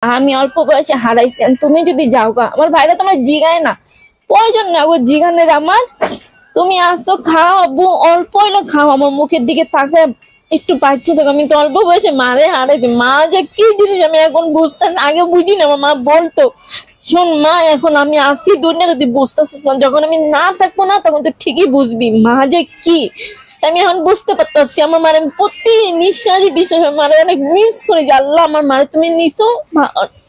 আমি অল্প বয়সে হারাইছি, তুমি যদি যাও গা আমার ভাইরা তোমরা জিগায় না, প্রয়োজন না গো জিগানের আমার। তুমি আসো খাও আব্বু, অল্প হইলো খাও, আমার মুখের দিকে তাকায় একটু বাচ্চা থাকো। আমি তো অল্প বয়সে মারে হারাইছি, মা যে কি জিনিস আমি এখন বুঝতে আগে বুঝি না। আমার মা বলতো শোন মা এখন আমি আসি দুনিয়া যদি বুঝতেছিস না, যখন আমি না থাকবো না তখন তো ঠিকই বুঝবি মা যে কি। আমি এখন বুঝতে পারতেছি আমার মারে আমি প্রতি নিঃশ্বাসে বিশ্বাস মারে অনেক মিস করি যে আল্লাহ আমার মারে তুমি নিছো,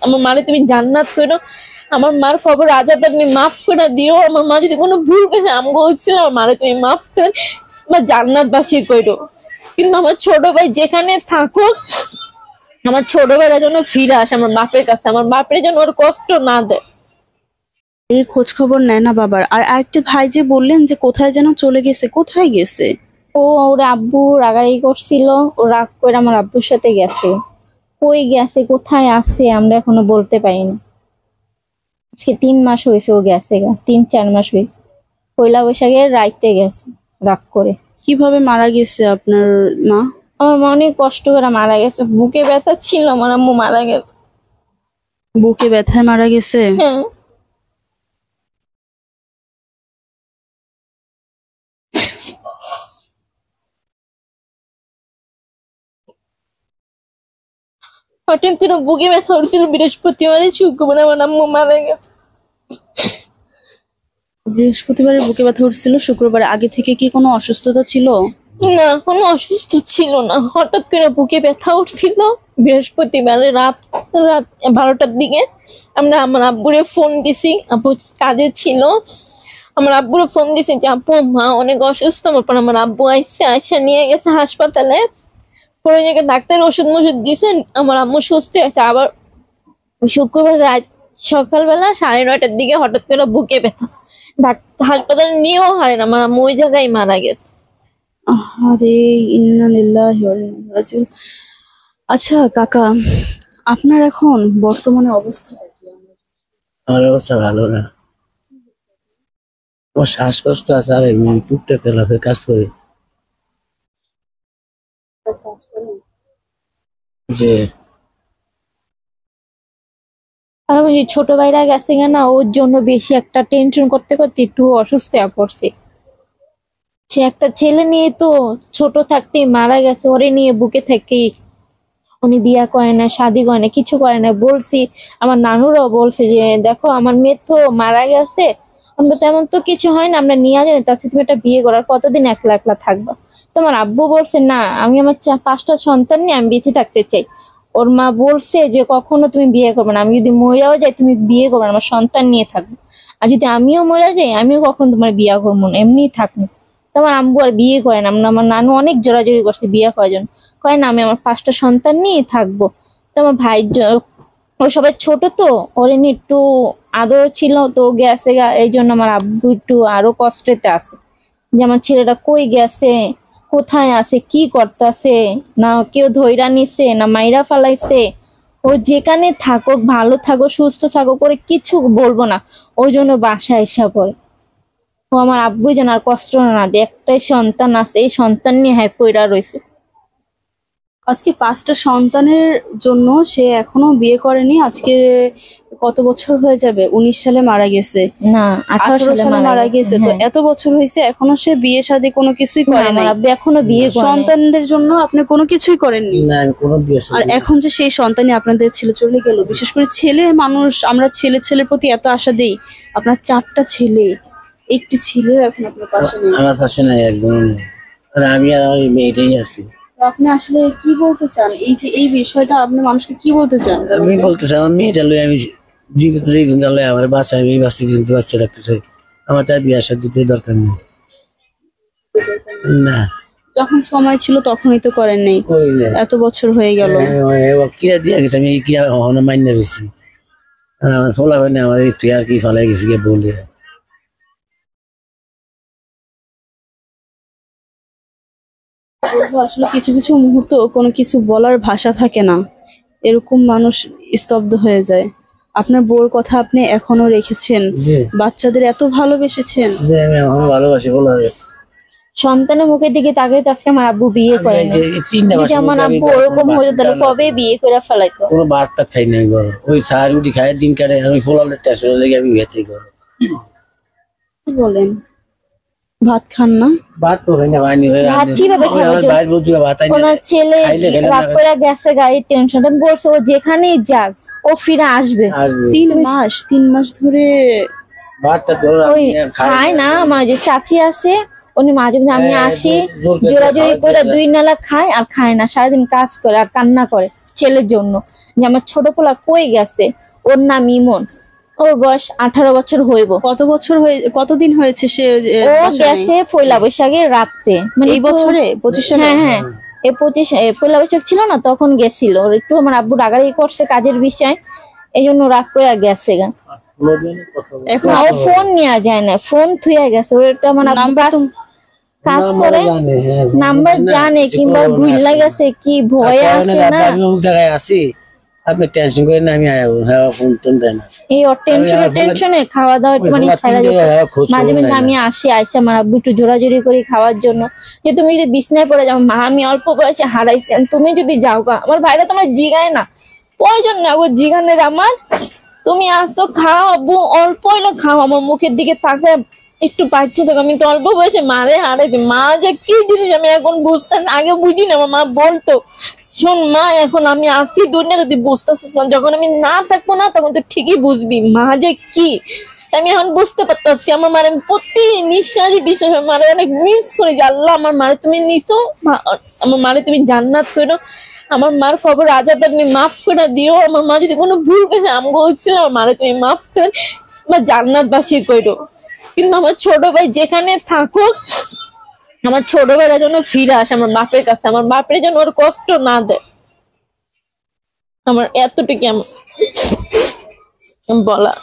আমার মারে তুমি জান্নাত করো, আমার মার খবর আজাবটা তুমি মাফ করে দিও। আমার মা যদি কোনো ভুল করে আমি বলছি আমার মারে তুমি মাফ করে বা জান্নাতবাসী করো। কিন্তু আমার ছোট ভাই যেখানে থাকুক আমার ছোট ভাইরা যেন ফিরে আসে আমার বাপের কাছে, আমার বাপের যেন ওর কষ্ট না দেয়। এই খোঁজ খবর নেয় না বাবার? আর আরেকটা ভাই যে বললেন যে কোথায় যেন চলে গেছে, কোথায় গেছে? ওর আব্বু রাগারাগি করছিল, ও রাগ করে আমার আব্বুর সাথে গেছে। কই গেছে কোথায় আছে আমরা এখনো বলতে পারিনি। আজকে 3 মাস হয়েছে ও গেছে, 3-4 মাস হয়েছে। পয়লা বৈশাখের রাইতে গেছে রাগ করে। কিভাবে মারা গেছে আপনার মা? আমার মা অনেক কষ্ট করে মারা গেছে, বুকে ব্যথা ছিল, আমার আম্মু মারা গেছে। বুকে ব্যথায় মারা গেছে? হ্যাঁ হঠাৎ করে বুকে ব্যথা উঠছিল বৃহস্পতিবারে, শুক্রবারে আমার আম্মু মারা গেছে। বৃহস্পতিবারে বুকে ব্যথা উঠছিল, শুক্রবারে। আগে থেকে কি কোনো অসুস্থতা ছিল? না কোনো অসুস্থ ছিল না, হঠাৎ করে বুকে ব্যথা উঠছিল বৃহস্পতিবারে রাত রাত 12টার দিকে। আমরা আমার আব্বুরে ফোন দিছি, আব্বু কাজে ছিল, আমার আব্বুরে ফোন দিছি যে আব্বু মা অনেক অসুস্থ। তারপর আমার আব্বু আইসা নিয়ে গেছে হাসপাতালে, পরে জায়গায় ডাক্তার ওষুধ মষুধ দিয়েছেন, আমার আম্মু সুস্থ আছে। আবার শুক্রবার রাত সকালবেলা 9:30টার দিকে হঠাৎ করে বুকে ব্যথা, হাসপাতালে নিয়েও হয় না, আমার আম্মু ওই জায়গায় মারা গেছে। আরে ইন্না লিল্লাহি ওয়া ইন্না ইলাইহি রাজিউন। আচ্ছা কাকা, আপনার এখন বর্তমানে অবস্থাটা কি? আমার অবস্থা ভালো না, আমার শ্বাসকষ্ট আছে, আর এমনি টুকটাক এলাকায় কাজ করি। কাজ করেন? যে আর ওই যে ছোট ভাইরা গেছে না, ওর জন্য বেশি একটা টেনশন করতে করতে একটু অসুস্থ হয়ে পড়ছে। সে একটা ছেলে নিয়ে তো ছোট থাকতেই মারা গেছে, ওরে নিয়ে বুকে থেকেই উনি বিয়া করে না, শাদি করে না, কিছু করে না। বলছি আমার নানুরাও বলছে যে দেখো আমার মেয়ে তো মারা গেছে, আমরা তেমন তো কিছু হয় না, আমরা নিয়ে যাই, তার তুমি একটা বিয়ে করার কতদিন একলা একলা থাকবা। তোমার আব্বু বলছে না আমি আমার 5টা সন্তান নিয়ে আমি বেঁচে থাকতে চাই। ওর মা বলছে যে কখনো তুমি বিয়ে করবে না, আমি যদি মরেও যাই তুমি বিয়ে করবে না, আমার সন্তান নিয়ে থাকবো। আর যদি আমিও মরে যাই আমিও কখনো তোমার বিয়ে করবো না, এমনি থাকবো। তোমার আম্মু আর বিয়ে করে না, আমার নানু অনেক জোরাজোরি করছে বিয়ে করার জন্য, কয় না আমি আমার 5টা সন্তান নিয়ে থাকবো। তো আমার ভাই ও সবাই ছোট তো, ওর নিয়ে একটু আদর ছিল তো গেছে গা, এই জন্য আমার আব্বু একটু আরো কষ্টেতে আছে যে আমার ছেলেটা কই গেছে, কোথায় আছে, কি করতেছে, না কেউ ধইরা নিছে না মাইরা ফালাইছে। ও যেখানে থাকুক ভালো থাকো সুস্থ থাকো করে কিছু বলবো না, ওই জন্য বাসায় এসে পড়ে। ও আমার আব্বু যেন আর কষ্ট না দেয়, একটাই সন্তান আছে, এই সন্তান নিয়ে হ্যাঁ পইরা রয়েছে। আজকে 5টা সন্তানের জন্য সে এখনো বিয়ে করেনি। আজকে কত বছর হয়ে যাবে? 19 সালে মারা গেছে না 18 সালে মারা গেছে। তো এত বছর হয়েছে এখনো সে বিয়ে শাদী কোনো কিছুই করে নাই। এখনো বিয়ে করে নাই। সন্তানদের জন্য আপনি কোনো কিছুই করেননি? না আমি কোনো বিয়ে আর এখন যে সেই সন্তানই আপনাদের ছেলে চলে গেল, বিশেষ করে ছেলে মানুষ, আমরা ছেলের প্রতি এত আশা দেই। আপনার 4টা ছেলে, একটি ছেলে এখন আপনার পাশে নেই। আমার পাশে নাই, একজন নেই, আর আমি আর আমার এই মেয়েটাই আছি। আপনি আসলে কি বলতে চান এই যে এই বিষয়টা, আপনি মানুষকে কি বলতে চান? আমি বলতে চাই আমার মেয়েটা লই আমি জীবিত জীবনটা লই আমার বাচ্চা, আমি এই বাচ্চা কিন্তু বাচ্চা রাখতে চাই, আমার তার বিয়ে আসা দিতে দরকার নেই। না যখন সময় ছিল তখনই তো করেন নাই, এত বছর হয়ে গেল। কিরা দিয়া গেছে, আমি কিরা কখনো মান্য গেছি, আমার ফোলা হয় না, আমার একটু আর কি ফলাই গেছি গিয়ে বলে। আসলে কিছু কিছু মুহূর্ত কোনো কিছু বলার ভাষা থাকে না, এরকম মানুষ স্তব্ধ হয়ে যায়। আপনার বউর কথা আপনি এখনো রেখেছেন, বাচ্চাদের এত ভালোবেসেছেন। যে আমি এখনো ভালোবাসি বলা সন্তানের মুখের দিকে তাকিয়ে তো আজকে আমার আব্বু বিয়ে আমি করে এই না। যে এই 3 মাসের যদি আমার মধ্যে আমি আব্বু ঘরে ওরকম কোনো হতো ভাত তাহলে ডাল কবে বিয়ে করে ফেলাইতো। কোনো ভাত টাত খাই নাই ঘর, ওই সার রুটি খাই দিন কাটে। আমি পোলালের টেনশন লেগে আমি ভেতে ঘর কি বলেন, ভাত খান না? ভাত তো হয় না, হয়নি হয়ে ভাত কিভাবে খাবে? আমার ভাইয়ের বন্ধু ভাত আইনে ওনার ছেলে খাইলে খেলাম রাগ না করে গেছে গাড়ির টেনশন, আমি বলছে ও যেখানেই যাক ও ফিরে আসবে। আসবে। 3 মাস ধরে ভাতটা ধরো ওই আমি খায় না, আমার যে চাচি আছে উনি মাঝে মাঝে আমি হ্যাঁ, আসি জোর করে জোরাজোরি খাওয়াই করে দিয়ে 2 নালা খায় আর খায় না, সারাদিন কাজ করে আর কান্না করে ছেলের জন্য যে আমার ছোট পোলা কই গেছে। ওর নাম ইমন, ওর বয়স 18 বছর হইব। কতদিন হয়েছে সে ও বাসায় নেই? গেছে পয়লা বৈশাখের রাত্রে, মানে এই একটু- বছরে 25 সালে? হ্যাঁ হ্যাঁ, এই 25 পয়লা বৈশাখ ছিল না তখন গেছিল। ওর একটু আমার আব্বু রাগারাগি করছে কাজের বিষয়, এই জন্য রাগ করে গেছে গা। এখন না, ও ফোন নিয়ে যায় না, ফোন থুয়ে গেছে। ওর একটা আমার আব্বু নাম্বার কাজ করে, নাম্বার জানে কিংবা ভুলে গেছে কি ভয়ে আসে না। আমি অমুক জায়গায় আছি, আপনি টেনশন করেন না, আমি আয়াবো। হ্যাঁ, ফোন টোন দেয় না। এই ওর টেনশনে খাওয়া দাওয়া একটু মানে ছাড়া যেত। মাঝে মাঝে আমি আসি আইসা আমার আব্বু একটু জোরাজোরি করি খাওয়ার জন্য, যে তুমি যদি বিছনায় পড়ে যাও, মা আমি অল্প বয়সে হারাইছি, আর তুমি যদি যাও গা, আমার ভাইরা তোমার জিগায় না, প্রয়োজন না ও জিগানের আমার। তুমি আসো খাও আব্বু, অল্প হইলো খাও, আমার মুখের দিকে তাকায় একটু পাচ্ছি তো। আমি তো অল্প বয়সে মারে হারাইছি, মা যে কি জিনিস আমি এখন বুঝতে আগে বুঝি না। আমার মা বলতো, শোন মা এখন আমি আসি দুনিয়া যদি বুঝতেছিস না, যখন আমি না থাকবো না তখন তো ঠিকই বুঝবি মা যে কি। তাই আমি এখন বুঝতে পারতেছি আমার মারে আমি প্রতি নিঃশ্বাসে বিশ্বাস মারে অনেক মিস করি যে আল্লাহ আমার মারে তুমি নিছো, আমার মারে তুমি জান্নাত করো, আমার মার খবর আজাবটা তুমি মাফ করে দিও। আমার মা যদি কোনো ভুল করে আমি বলছিল আমার মারে তুমি মাফ করে বা জান্নাতবাসী করো। কিন্তু আমার ছোট ভাই যেখানে থাকুক, আমার ছোট ভাইরা যেন ফিরে আসে আমার বাপের কাছে, আমার বাপের যেন ওর কষ্ট না দেয়। আমার এতটুকু আমার বলা।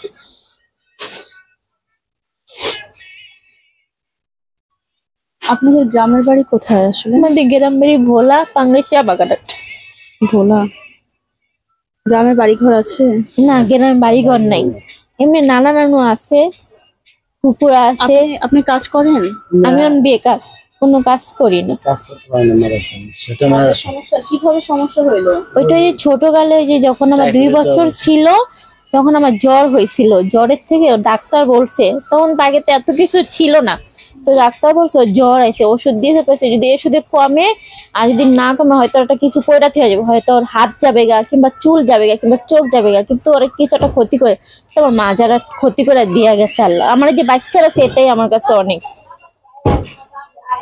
আপনাদের গ্রামের বাড়ি কোথায় আসলে? আমাদের গ্রাম বাড়ি ভোলা পাঙ্গাসিয়া বাগাটা। ভোলা। গ্রামের বাড়ি ঘর আছে? না, গ্রামে বাড়ি ঘর নাই, এমনি নানা নানু আছে, পুকুর আছে। আপনি কাজ করেন? আমি এখন বেকার, কোনো কাজ করি না। কাজ করতে পারে না, মারা সমস্যা। সেটা মারা সমস্যা কিভাবে সমস্যা হইলো? ওইটা যে ছোটকালে যে যখন আমার 2 বছর ছিল তখন আমার জ্বর হয়েছিল, জ্বরের থেকে ডাক্তার বলছে, তখন তাকে তো এত কিছু ছিল না, তো ডাক্তার বলছে ওর জ্বর আছে, ওষুধ দিয়েছে, কইছে যদি ওষুধে কমে আর যদি না কমে হয়তো ওটা কিছু পয়রা থেকে যাবে, হয়তো ওর হাত যাবে গা কিংবা চুল যাবে গা কিংবা চোখ যাবে গা, কিন্তু ওর কিছু একটা ক্ষতি করে। তো আমার মা যারা ক্ষতি করে দিয়া গেছে আল্লাহ, আমার এই যে বাচ্চারা সেটাই আমার কাছে অনেক।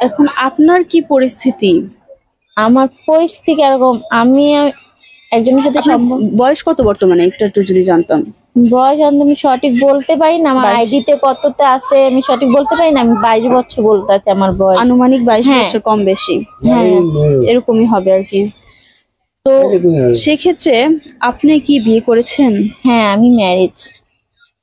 এখন আপনার কি পরিস্থিতি? আমার পরিস্থিতি এরকম, আমি একজনের সাথে আপনার সম্ভব বয়স কত বর্তমানে একটু একটু যদি জানতাম? বয়স আমি সঠিক বলতে পারি না, আমার 22 আইডিতে কততে আছে আমি সঠিক বলতে পারি না, আমি 22 বছর বলতে আছে আমার বয়স। আনুমানিক 22 হ্যাঁ। বছর, কম বেশি হ্যাঁ, এরকমই হবে আর কি। তো সেক্ষেত্রে আপনি কি বিয়ে করেছেন? হ্যাঁ আমি ম্যারেজ।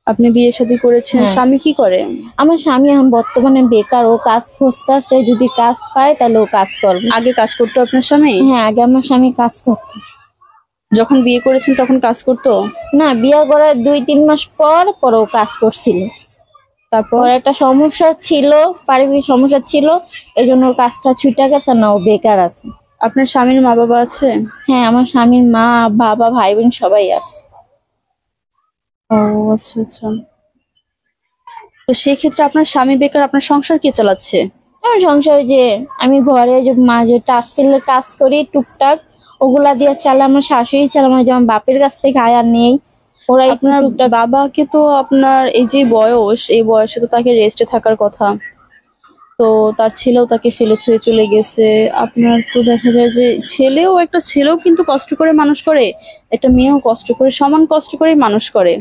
আপনি বিয়ে শাদী করেছেন? হ্যাঁ। স্বামী কি করে? আমার স্বামী এখন বর্তমানে বেকার, ও কাজ খুঁজতেছে, যদি কাজ পায় তাহলে ও কাজ করবে। আগে কাজ করতো আপনার স্বামী? হ্যাঁ, আগে আমার স্বামী কাজ করতো। যখন বিয়ে করেছেন তখন কাজ করতো? না, বিয়ে করার 2-3 মাস পর পর ও কাজ করছিল। তারপর ওর একটা সমস্যা ছিল, পারিবারিক সমস্যা ছিল, এই জন্য ওর কাজটা ছুটে গেছে, না ও বেকার আছে। আপনার স্বামীর মা বাবা আছে? হ্যাঁ, আমার স্বামীর মা বাবা ভাই বোন সবাই আছে। ও আচ্ছা আচ্ছা। তো সেক্ষেত্রে আপনার স্বামী বেকার, আপনার সংসার কে চালাচ্ছে? আমার সংসারে যে আমি ঘরে যে মাঝে টার্সেলের কাজ করি টুকটাক, ওগুলা দিয়ে চালে, আমার শাশুড়ি চালে, আমার যেমন বাপের কাছ থেকে আয়া নেই, ওরা একটু আপনার টুকটাক। বাবাকে তো আপনার এই যে বয়স, এই বয়সে তো তাকে রেস্টে থাকার কথা, তো তার ছেলেও তাকে ফেলে থুয়ে চলে গেছে। আপনার তো দেখা যায় যে একটা ছেলেও কিন্তু কষ্ট করে মানুষ করে, একটা মেয়েও কষ্ট করে, সমান কষ্ট করে মানুষ করে,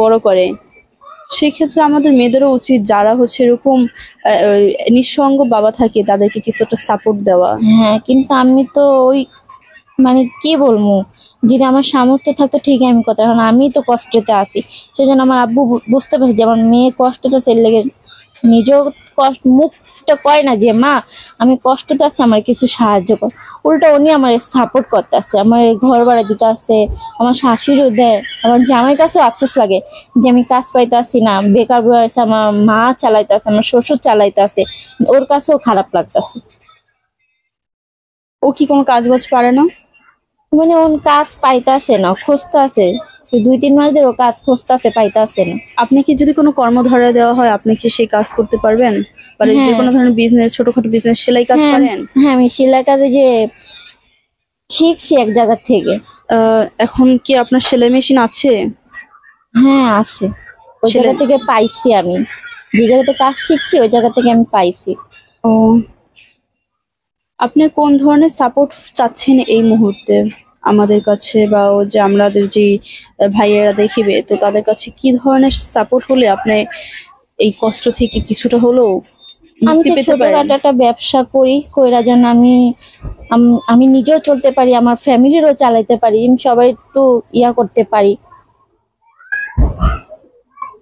বড় করে। সেক্ষেত্রে আমাদের মেয়েদেরও উচিত যারা হচ্ছে এরকম নিঃসঙ্গ বাবা থাকে তাদেরকে কিছু একটা সাপোর্ট দেওয়া। হ্যাঁ, কিন্তু আমি তো ওই মানে কি বলবো, যদি আমার সামর্থ্য থাকতো ঠিকই আমি কথা, কারণ আমি তো কষ্টতে আছি, সেজন্য আমার আব্বু বুঝতে পারছে যে আমার মেয়ে কষ্টটা ছেলে লেগে নিজেও কষ্ট মুখটা কয় না যে মা আমি কষ্টতে আছি আমার কিছু সাহায্য কর, উল্টা উনি আমার সাপোর্ট করতে আসে, আমার ঘর ভাড়া দিতে আসে, আমার শাশুড়িও দেয়, আমার জামাইয়ের কাছেও আফসোস লাগে যে আমি কাজ পাইতে আসি না, বেকার বয়ে আছে, আমার মা চালাইতে আছে, আমার শ্বশুর চালাইতে আছে, ওর কাছেও খারাপ লাগতেছে। ও কি কোনো কাজ বাজ পারে না? মানে ওর কাজ পাইতে আসে না, খুঁজতে আসে, সে 2-3 মাস ধরে ও কাজ খুঁজতে আসে, পাইতে আসে না। আপনি কি যদি কোনো কর্মধারা দেওয়া হয় আপনি কি সেই কাজ করতে পারবেন? মানে যে হ্যাঁ। কোনো ধরনের বিজনেস, ছোটখাটো বিজনেস, সেলাই কাজ হ্যাঁ, পারেন? হ্যাঁ আমি সেলাই কাজে যে শিখছি এক জায়গা থেকে। এখন কি আপনার সেলাই মেশিন আছে? হ্যাঁ আছে, ওই সেলাই- জায়গা থেকে পাইছি আমি, যে জায়গাতে কাজ শিখছি ওই জায়গা থেকে আমি পাইছি। ও, আপনি কোন ধরনের সাপোর্ট চাচ্ছেন এই মুহূর্তে আমাদের কাছে, বা ও যে আমাদের যে ভাইয়েরা দেখিবে, তো তাদের কাছে কি ধরনের সাপোর্ট হলে আপনি এই কষ্ট থেকে কিছুটা হলেও আমি মুক্তি তো পেতে পারেন? ছোটখাটো একটা ব্যবসা করি, কইরা যেন আমি নিজেও চলতে পারি, আমার ফ্যামিলিরও চালাইতে পারি, আমি সবাই একটু ইয়া করতে পারি।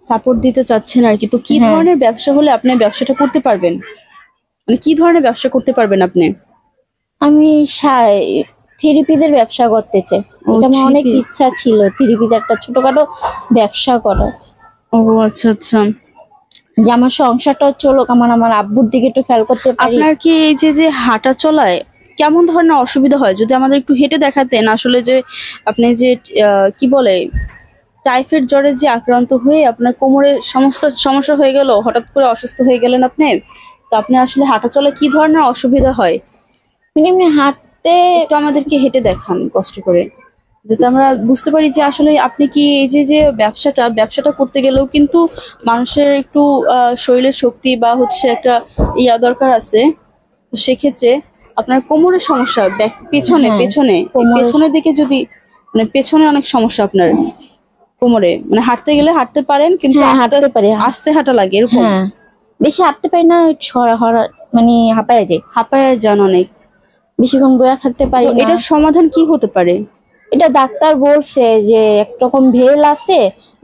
সাপোর্ট দিতে চাচ্ছেন আর কি। তো কি হ্যাঁ। ধরনের ব্যবসা হলে আপনি ব্যবসাটা করতে পারবেন? মানে কি ধরনের ব্যবসা করতে পারবেন আপনি? আমি থেরাপিদের ব্যবসা করতে চাই, ও, এটা আমার অনেক therapy? ইচ্ছা ছিল, থেরাপিতে একটা ছোটখাটো ব্যবসা করার, ও আচ্ছা আচ্ছা। যে আমার সংসারটা চলুক, আমার আব্বুর দিকে একটু খেয়াল করতে পারি। আপনার কি এই যে হাঁটা চলায় কেমন ধরনের অসুবিধা হয়, যদি আমাদের একটু হেঁটে দেখাতেন। আসলে যে আপনি যে কি বলে টাইফয়েড জ্বরে যে আক্রান্ত হয়ে আপনার কোমরে সমস্যা হয়ে গেল, হঠাৎ করে অসুস্থ হয়ে গেলেন আপনি, তো আপনি আসলে হাঁটা চলায় কি ধরনের অসুবিধা হয় এমনি হাঁটতে একটু আমাদেরকে হেঁটে দেখান কষ্ট করে, যাতে আমরা বুঝতে পারি যে আসলে আপনি কি এই যে ব্যবসাটা করতে গেলেও কিন্তু মানুষের একটু শরীরের শক্তি বা হচ্ছে একটা দরকার আছে। তো সেক্ষেত্রে আপনার কোমরের সমস্যা, পেছনে হ্যাঁ, পেছনে এই কোমরের- পেছনের দিকে যদি, মানে পেছনে অনেক সমস্যা আপনার কোমরে, মানে হাঁটতে গেলে হাঁটতে পারেন কিন্তু হ্যাঁ, আস্তে হাঁটতে পারি। আস্তে হাঁটা লাগে এরকম। হ্যাঁ, বেশি হাঁটতে পারি না, ছড়া হরা মানে হাঁপায় যায়, হাঁপায় যান অনেক। বেশিক্ষণ বয়া থাকতে পারি তো না। এটার সমাধান কি হতে পারে? এটা ডাক্তার বলছে যে একরকম ভেল আছে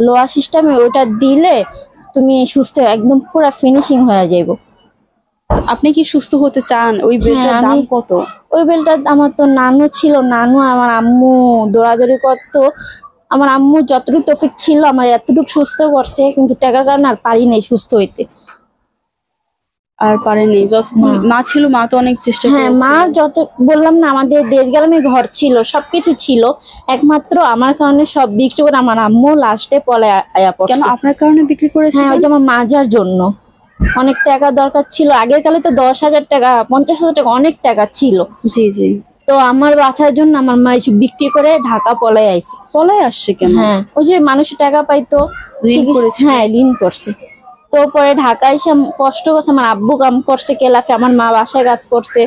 লোয়া সিস্টেমে, ওটা দিলে তুমি সুস্থ একদম পুরো ফিনিশিং হয়ে যাইব। আপনি কি সুস্থ হতে চান? ওই বেলটার হ্যাঁ, দাম আমি- কত? ওই বেলটা আমার তো নানু ছিল, নানু আমার আম্মু দৌড়াদৌড়ি করতো, আমার আম্মু যতটুকু তৌফিক ছিল আমার এতটুকু সুস্থ করছে, কিন্তু টাকার কারণে আর পারি নাই সুস্থ হইতে। আর পারেনি যতক্ষণ না। মা ছিল, মা তো অনেক চেষ্টা হ্যাঁ, করেছে। মা যত বললাম না, আমাদের দেশ গ্রামে ঘর ছিল, সবকিছু ছিল, একমাত্র আমার কারণে সব বিক্রি করে আমার আম্মু লাস্টে পলে আয়া কেন পড়ছে। আপনার কারণে বিক্রি করেছে? হ্যাঁ, ওই যে আমার মাজার জন্য অনেক টাকা দরকার ছিল, আগের কালে তো 10,000 টাকা 50,000 টাকা অনেক টাকা ছিল, জি জি। তো আমার বাঁচার জন্য আমার মা এসব বিক্রি করে ঢাকা পলাই আইছে। পলায় আসছে কেন? হ্যাঁ, ওই যে মানুষ টাকা পাইতো, ঋণ চিকিৎসা- করেছে। হ্যাঁ ঋণ করছে, তো পরে ঢাকা এসে কষ্ট করছে, আমার আব্বু কাম করছে কেলাফে, আমার মা বাসায় কাজ করছে,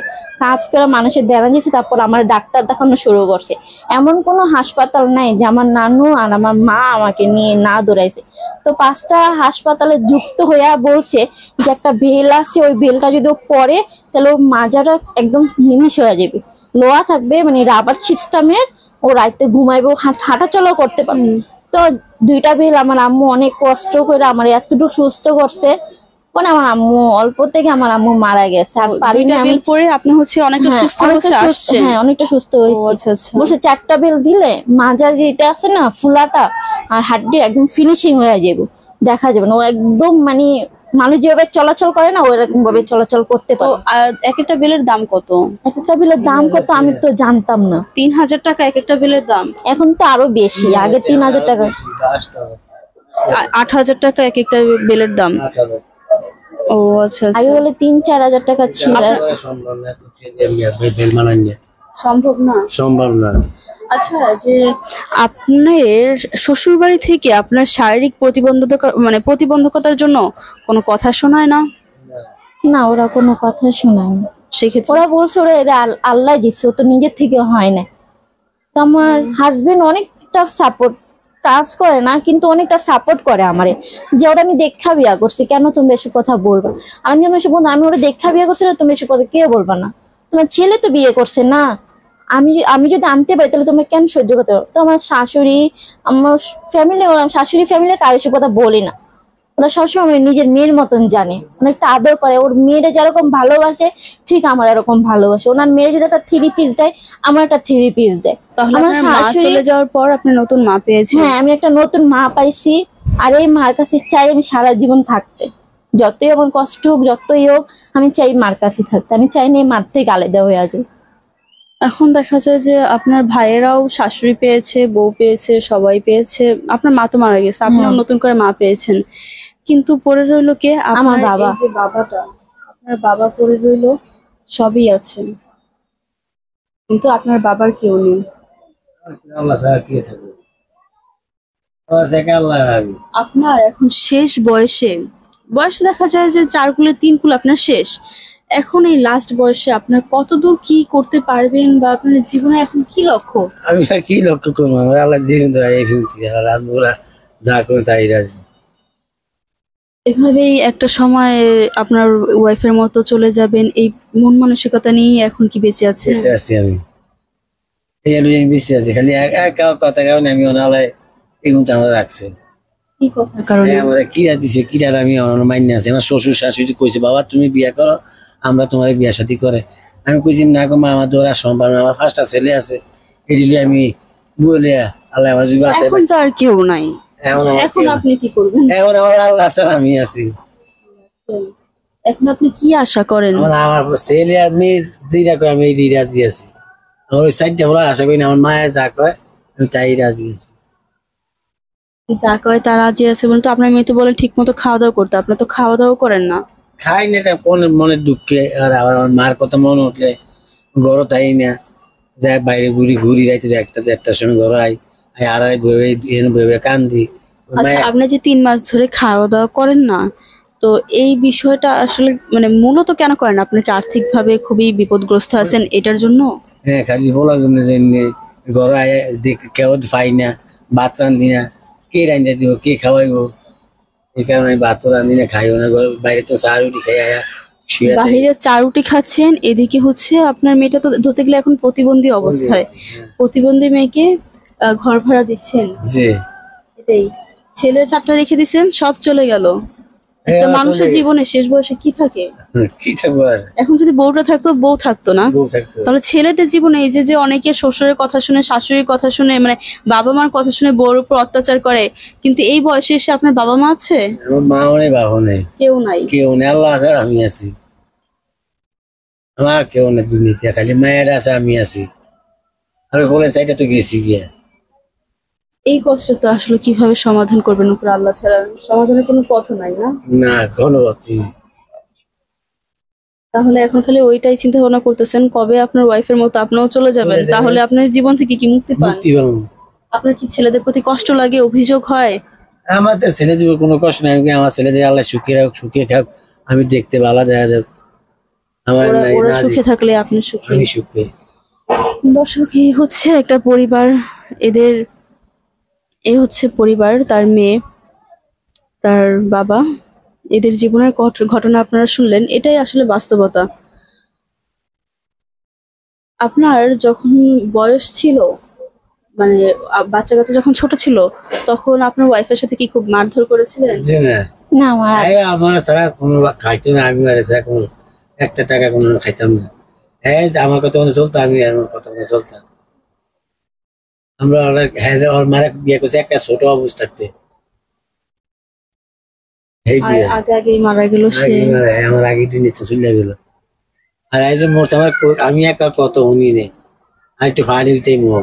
কাজ করে মানুষের দেনা দিয়েছে, তারপর আমার ডাক্তার দেখানো শুরু করছে। এমন কোনো হাসপাতাল নাই যে আমার নানু আর আমার মা আমাকে নিয়ে না দৌড়াইছে। তো 5টা হাসপাতালে যুক্ত হইয়া বলছে যে একটা বেল আছে, ওই বেলটা যদি ও পরে তাহলে ওর মাজাটা একদম নিমিষ হয়ে যাবে, লোয়া থাকবে, মানে রাবার সিস্টেমের, ও রাইতে ঘুমাইবো, হাঁটা চলাও করতে পারবে। তো 2টা বেল আমার আম্মু অনেক কষ্ট করে আমার এতটুকু সুস্থ করছে, মানে আমার আম্মু অল্প থেকে আমার আম্মু মারা গেছে, আর পারিনি দুইটা আমি। বেল পরে আপনি হচ্ছে অনেকটা হ্যাঁ, সুস্থ অনেকটা অবস্থায় সুস্থ, আসছেন। হ্যাঁ অনেকটা সুস্থ ও হয়েছে। আচ্ছা আচ্ছা। বলছে 4টা বেল দিলে মাজা যেটা আছে না ফুলাটা আর হাড্ডি একদম ফিনিশিং হয়ে যাবে, দেখা যাবে না, ও একদম মানে মানুষ যেভাবে চলাচল করে না ওইরকম ভাবে চলাচল করতে তো পারে। এক একটা বেলের দাম কত? একটা বেলের দাম কত আমি তো জানতাম না, 3,000 টাকা এক একটা বেলের দাম। এখন তো আরো বেশি, আগে 3,000 টাকা। 8,000 টাকা এক একটা বেলের দাম। ও আচ্ছা আগে আচ্ছা। বলে 3-4 হাজার টাকা ছিল। সম্ভব না। সম্ভব না। আচ্ছা, যে আপনার শ্বশুর বাড়ি থেকে আপনার শারীরিক প্রতিবন্ধকতার জন্য কোনো কথা শোনায় না? না, ওরা কোনো কথা শোনায় না, সেক্ষেত্রে ওরা বলছে ওরা এরা আল্লাহ দিচ্ছে, ও তো নিজের থেকে হয় না। তো আমার হাজবেন্ড অনেকটা সাপোর্ট, কাজ করে না কিন্তু অনেকটা সাপোর্ট করে আমারে, যে ওরা আমি দেখা বিয়া করছি, কেন তোমরা এসব কথা বলবা? আমি যেন এসব বলবো, আমি ওরা দেখা বিয়া করছি না, তোমরা এসব কথা কে বলবা না, তোমার ছেলে তো বিয়ে করছে না, আমি যদি আনতে পারি তাহলে তোমরা কেন সহ্য করতে পারো? তো আমার শাশুড়ি, আমার ফ্যামিলি, শাশুড়ি ফ্যামিলি কারো এসব কথা বলি না, ওরা সবসময় আমার নিজের মেয়ের মতন জানে, অনেকটা আদর করে। ওর মেয়েরা যেরকম ভালোবাসে ঠিক আমার এরকম ভালোবাসে। ওনার মেয়ে যদি একটা 3 পিস দেয়, আমার একটা 3 পিস দেয়। তাহলে আমার আপনার মা শাশুড়ি, চলে যাওয়ার পর আপনি নতুন মা পেয়েছেন। হ্যাঁ আমি একটা নতুন মা পাইছি। আর এই মার কাছে চাই আমি সারা জীবন থাকতে, যতই আমার কষ্ট হোক যতই হোক, আমি চাই মার কাছে থাকতে। আমি চাই না এই মার থেকে আলাদা হয়ে আছে। এখন দেখা যায় যে আপনার ভাইয়েরাও শাশুড়ি পেয়েছে, বউ পেয়েছে, সবাই পেয়েছে। আপনার মা তো মারা গেছে, আপনিও নতুন করে মা পেয়েছেন, কিন্তু পড়ে রইলো কে? আমার আপনার বাবা। এই যে বাবাটা, আপনার বাবা পড়ে রইলো, সবই আছে কিন্তু আপনার বাবার কেউ নেই। আল্লাহ ছাড়া কে থাকবে? আমার থেকে আল্লাহ রাখবে। আপনার এখন শেষ বয়সে, বয়স দেখা যায় যে 4 কুলে 3 কুল আপনার শেষ। এখন এই লাস্ট বয়সে আপনার কতদূর কি করতে পারবেন, বা আপনার জীবনে এখন কি লক্ষ্য? আমি আর কি লক্ষ্য করবো? আমার আল্লাহ জীবন তো এই ফিরছি, আর আমরা যা করে তাই রাজি। এভাবেই একটা সময় আপনার ওয়াইফের মতো চলে যাবেন, এই মন মানসিকতা নিয়েই এখন কি বেঁচে আছে? বেঁচে আছি আমি, এই হলো আমি বেঁচে আছি। খালি এক কথা কারণে আমি অনালায় এগুলো তো আমার রাখছে। কি কথার কারণে? আমার কিরা দিছে, কিরার আমি মান্য আছি। আমার শ্বশুর শাশুড়ি কইছে, বাবা তুমি বিয়ে করো, আমরা তোমার বিয়ে শাদী করে। আমি কইছি না গো মা, আমার দৌড়া সম্ভব না, আমার 5টা ছেলে আছে, এদিকে আমি বলে আল্লাহ আমার যদি বাঁচায়। এখন তো আর কেউ নাই, এখন আমার এখন কেউ- আপনি কি করবেন? এখন আমার আল্লাহ ছাড়া আমি আছি। এখন আপনি কি আশা করেন? আমার ছেলে আর মেয়ে যেটা কয় আমি এই রাজি আছি। আমার ওই 4টা বলা আশা করি না, আমার মায়ের যা কয় আমি তাই রাজি আছি। যা কয় তার রাজি আছে বলুন তো। আপনার মেয়ে তো বলেন ঠিক মতো খাওয়া দাওয়া করতে, আপনি তো খাওয়া দাওয়া করেন না। খাই না, এটা কোন মনের দুঃখে। আর আবার আমার মার কথা মনে উঠলে ঘর তাই না যায়, বাইরে ঘুরি ঘুরি যাইতে 1টা 1:30টার সময় ঘর আই, আর ভেবে কান্দি। আচ্ছা, আপনি যে 3 মাস ধরে খাওয়া দাওয়া করেন না, তো এই বিষয়টা আসলে মানে মূলত কেন করেন? আপনি কি আর্থিক ভাবে খুবই বিপদগ্রস্ত আছেন এটার জন্য? হ্যাঁ, খালি বলা ঘর আয় দেখ কেউ পাই না, ভাত রান্ধি না, কে রান্ধা দিব, কে খাওয়াইবো? এই কারণে আমি ভাত রান্ধি না, খাইও না। বাইরে তো চা রুটি খাই আয়া শুয়ে থাকি। বাহিরে চা রুটি খাচ্ছেন, এদিকে হচ্ছে আপনার মেয়েটা তো ধরতে গেলে এখন প্রতিবন্ধী অবস্থায়, প্রতিবন্ধী মেয়েকে ঘর ভাড়া দিচ্ছেন। জি, এটাই, ছেলে 4টা রেখে দিচ্ছেন, সব চলে গেল। একটা হ্যাঁ, মানুষের চলে জীবনে শেষ বয়সে কি থাকে? কি থাকবো আর? এখন যদি বউটা থাকতো, বউ থাকতো না, বউ থাকতো। তাহলে ছেলেদের জীবনে এই যে যে অনেকে শ্বশুরের কথা শুনে, শাশুড়ির কথা শুনে, মানে বাবা মার কথা শুনে বউর উপর অত্যাচার করে, কিন্তু এই বয়সে এসে আপনার বাবা মা আছে? আমার মাও নেই, বাবাও নেই, কেউ নাই। কেউ নেই। আল্লাহ আছে আর আমি আছি। আমার কেউ নেই দুর্নীতি, খালি মায়ের আছে, আমি আছি। আমি বলে চাইটা তো গেছি গিয়া। এই কষ্ট তো আসলে কিভাবে সমাধান করবেন? উপর আল্লাহ ছাড়া সমাধানের কোনো পথ নাই না? না, কোনো কথা নেই। তাহলে এখন খালি ওইটাই চিন্তা ভাবনা করতেছেন, কবে আপনার ওয়াইফের মতো আপনিও চলে যাবেন, চলে যাবেন। তাহলে আপনার জীবন থেকে কি মুক্তি পান? মুক্তি পাবো। আপনার কি ছেলেদের প্রতি কষ্ট লাগে, অভিযোগ হয়? আমাদের ছেলে জীবন কোনো কষ্ট নাই। আমি আমার ছেলে যে আল্লাহ সুখে রাখ, সুখে খাক, আমি দেখতে ভালো দেখা যাক। আমার ওরা নাই, ওরা না সুখে থাকলে আপনি সুখী। আমি সুখে। দর্শক, এই হচ্ছে একটা পরিবার, এদের এই হচ্ছে পরিবার, তার মেয়ে, তার বাবা, এদের জীবনের ঘটনা আপনারা শুনলেন। এটাই আসলে বাস্তবতা। আপনার যখন বয়স ছিল, মানে বাচ্চা কাচ্চা যখন ছোট ছিল, তখন আপনার ওয়াইফের সাথে কি খুব মারধর করেছিলেন? যে না, না আমার আমার ছাড়া কোনো খাইতো না, আমি আর ছাড়া কোনো একটা টাকা কোনো খাইতাম না। যে আমার কথা মনে চলতো, আমি আমার কথা মনে চলতাম। আমরা ওর মারা বিয়ে করছে একটা ছোট অবস্থা থাকতে। এই আর বিয়ে আগে আগেই মারা গেল সে। আমার আগে দুনিয়াতে চলে গেল। আর একজন মোট আমার আমি এক কত উনি নেই, আর একটু পানি দিতেই মোহ।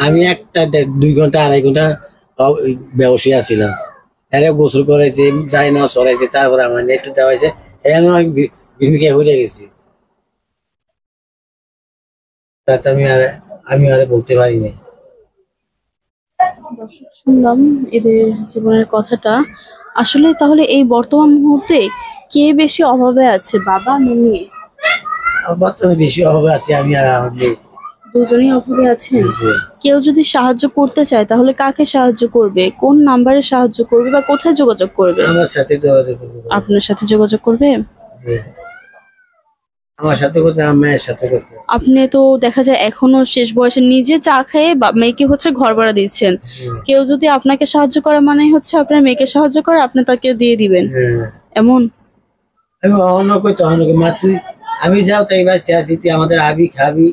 আমি 2 ঘন্টা 2.5 ঘন্টা ব্যবসায়ী আছিলাম। এরা গোসল করাইছে, যাই না সরাইছে, তারপরে আমার একটু দেওয়াইছে, এখানে আমি বিমিকে হয়ে গেছি। তাতে আমি আর বলতে পারি না। দর্শক, শুনলাম এদের জীবনের কথাটা। আসলে তাহলে এই বর্তমান মুহূর্তে কে বেশি অভাবে আছে, বাবা না মেয়ে? আমার বর্তমানে বেশি অভাবে আছি আমি, আর আমার মেয়ে। দুজনেই অভাবে আছেন। যে কেউ যদি সাহায্য করতে চায় তাহলে কাকে সাহায্য করবে, কোন নাম্বারে সাহায্য করবে, বা কোথায় যোগাযোগ করবে? আমার সাথে যোগাযোগ করবে। আপনার সাথে যোগাযোগ করবে। যে আমার সাথে করতে, আমার মেয়ের সাথে করতে। আপনি তো দেখা যায় এখনো শেষ বয়সে নিজে চা খেয়ে মেয়েকে হচ্ছে ঘর ভাড়া দিচ্ছেন। কেউ যদি আপনাকে সাহায্য করে মানে হচ্ছে আপনার মেয়েকে সাহায্য করে, আপনি তাকে দিয়ে দিবেন এমন। আমি অন্য কই তো অন্য মা তুই আমি যাও তাই বাসে আসি, তুই আমাদের আবি খাবি,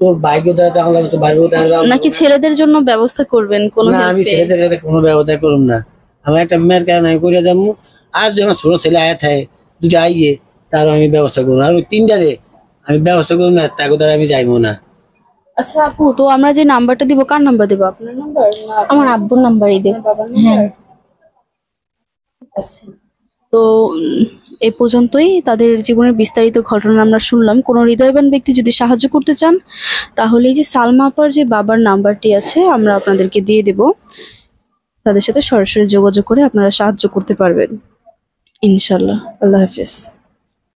তোর বাইকে দ্বারা তাহলে তো বাড়িও দ্বারা নাকি ছেলেদের জন্য ব্যবস্থা করবেন কোনো না, আমি help-এ? ছেলেদের কাছে কোনো ব্যবস্থা করুম না। আমার একটা মেয়ের কারণে আমি করে যাবো, আর যখন ছোট ছেলে আয়া থাকে যদি আইয়ে তার আমি ব্যবস্থা করবো, আর ওই তিনটারে আমি ব্যবস্থা করবো না, তাকে দ্বারা আমি যাইবো না। আচ্ছা আপু, তো আমরা যে নাম্বারটা দিব, কার নাম্বার দেবো, আপনার নাম্বার না আমার আব্বুর নাম্বারই দেব। বাবার হ্যাঁ। নাম্বার? তো এই পর্যন্তই তাদের জীবনের বিস্তারিত ঘটনা আমরা শুনলাম। কোনো হৃদয়বান ব্যক্তি যদি সাহায্য করতে চান তাহলে এই যে সালমা আপার যে বাবার নাম্বারটি আছে আমরা আপনাদেরকে দিয়ে দেব, তাদের সাথে সরাসরি যোগাযোগ করে আপনারা সাহায্য করতে পারবেন ইনশাল্লাহ। আল্লাহ হাফেজ।